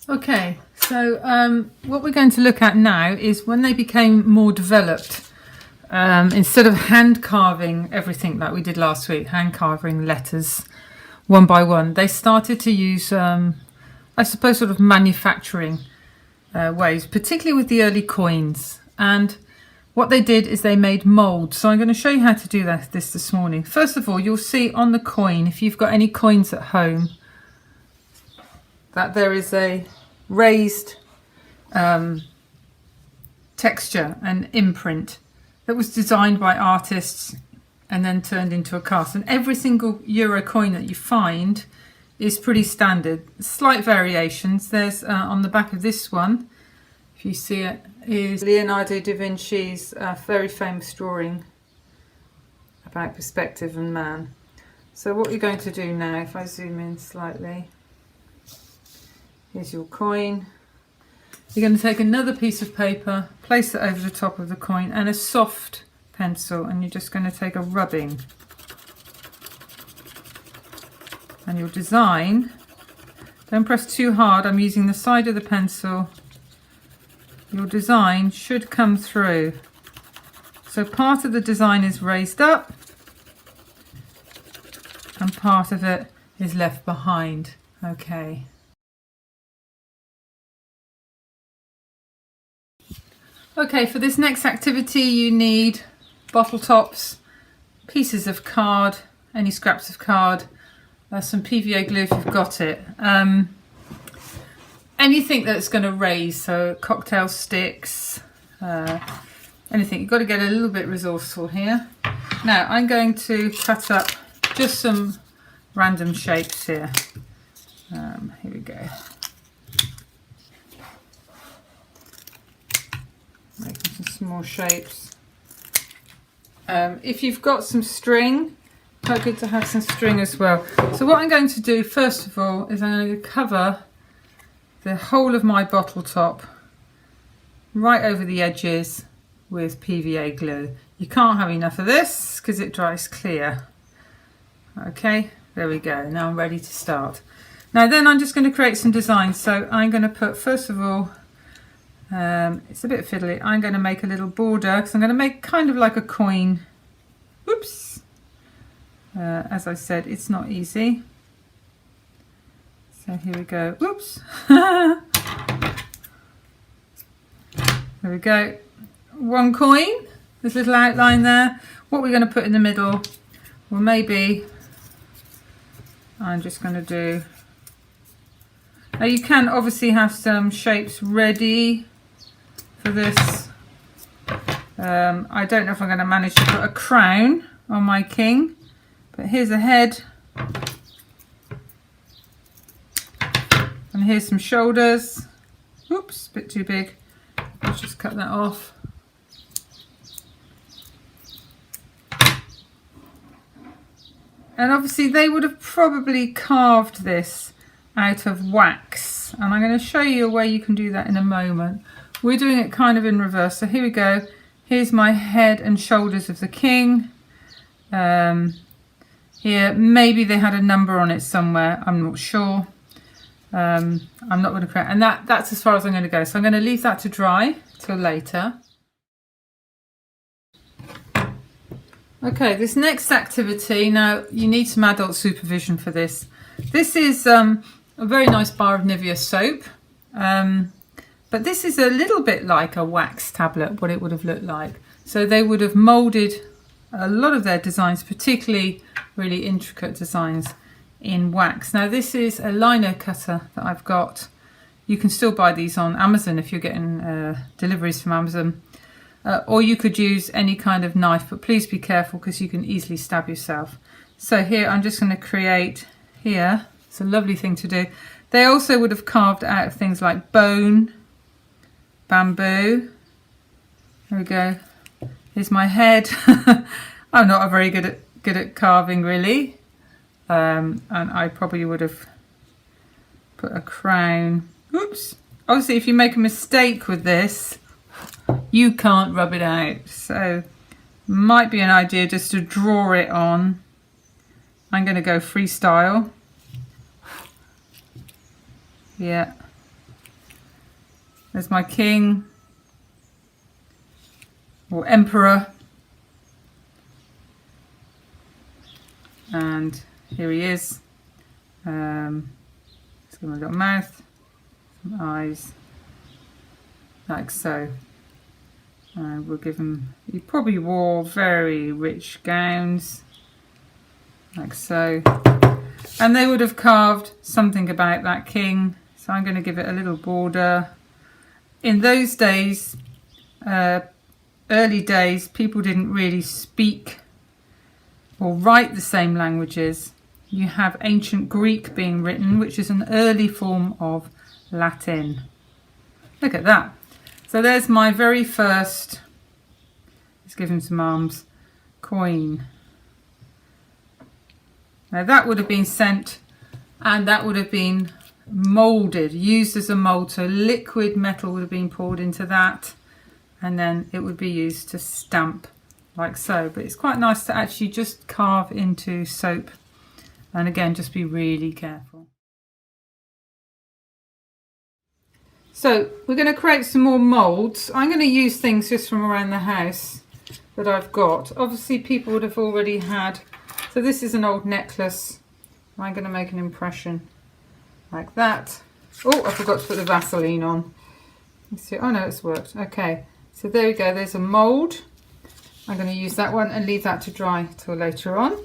Okay, so what we're going to look at now is when they became more developed. Instead of hand carving everything like we did last week, hand carving letters one by one, they started to use, I suppose, sort of manufacturing ways, particularly with the early coins. And what they did is they made moulds. So I'm going to show you how to do this morning. First of all, you'll see on the coin, if you've got any coins at home, that there is a raised texture and imprint that was designed by artists and then turned into a cast. And every single euro coin that you find is pretty standard. Slight variations. There's on the back of this one, if you see it, is Leonardo da Vinci's very famous drawing about perspective and man. So what you're going to do now, if I zoom in slightly, here's your coin. You're going to take another piece of paper, place it over the top of the coin, and a soft pencil, and you're just going to take a rubbing. And your design, don't press too hard, I'm using the side of the pencil. Your design should come through. So part of the design is raised up, and part of it is left behind. Okay. Okay, for this next activity you need bottle tops, pieces of card, any scraps of card, some PVA glue if you've got it, anything that's going to raise, so cocktail sticks, anything. You've got to get a little bit resourceful here. Now I'm going to cut up just some random shapes here. Here we go. Making some small shapes. If you've got some string, quite good to have some string as well. So what I'm going to do first of all is I'm going to cover the whole of my bottle top right over the edges with PVA glue. You can't have enough of this because it dries clear. Okay, there we go. Now I'm ready to start. Now then I'm just going to create some designs. So I'm going to put, first of all, it's a bit fiddly. I'm going to make a little border because I'm going to make kind of like a coin. Whoops. As I said, it's not easy. So here we go. Whoops. There we go. One coin. This little outline there. What we're going to put in the middle, well, maybe I'm just going to do. Now you can obviously have some shapes ready for this. I don't know if I'm going to manage to put a crown on my king, but here's a head, and here's some shoulders. Oops, a bit too big. Let's just cut that off. And obviously they would have probably carved this out of wax, and I'm going to show you a way you can do that in a moment. We're doing it kind of in reverse. So here we go. Here's my head and shoulders of the king. Here, maybe they had a number on it somewhere. I'm not sure. I'm not going to create, and that's as far as I'm going to go. So I'm going to leave that to dry till later. Okay, this next activity, now you need some adult supervision for this. This is a very nice bar of Nivea soap. But this is a little bit like a wax tablet, what it would have looked like. So they would have moulded a lot of their designs, particularly really intricate designs, in wax. Now this is a lino cutter that I've got. You can still buy these on Amazon if you're getting deliveries from Amazon. Or you could use any kind of knife, but please be careful because you can easily stab yourself. So here I'm just going to create here. It's a lovely thing to do. They also would have carved out of things like bone, bamboo. There we go. Here's my head. I'm not very good at carving really, and I probably would have put a crown. Oops. Obviously, if you make a mistake with this, you can't rub it out. So, might be an idea just to draw it on. I'm going to go freestyle. Yeah. There's my king or emperor. And here he is. Let's give him a little mouth, some eyes, like so. And we'll give him, he probably wore very rich gowns, like so. And they would have carved something about that king. So I'm going to give it a little border. In those days, early days, people didn't really speak or write the same languages. You have ancient Greek being written, which is an early form of Latin. Look at that. So there's my very first, let's give him some arms, coin. Now that would have been sent and that would have been moulded, used as a mould. So liquid metal would have been poured into that and then it would be used to stamp like so. But it's quite nice to actually just carve into soap. And again, just be really careful. So we're going to create some more moulds. I'm going to use things just from around the house that I've got. Obviously people would have already had, so this is an old necklace. I'm going to make an impression like that. Oh, I forgot to put the Vaseline on. Let's see. Oh no, it's worked. Okay, so there we go. There's a mould. I'm going to use that one and leave that to dry till later on.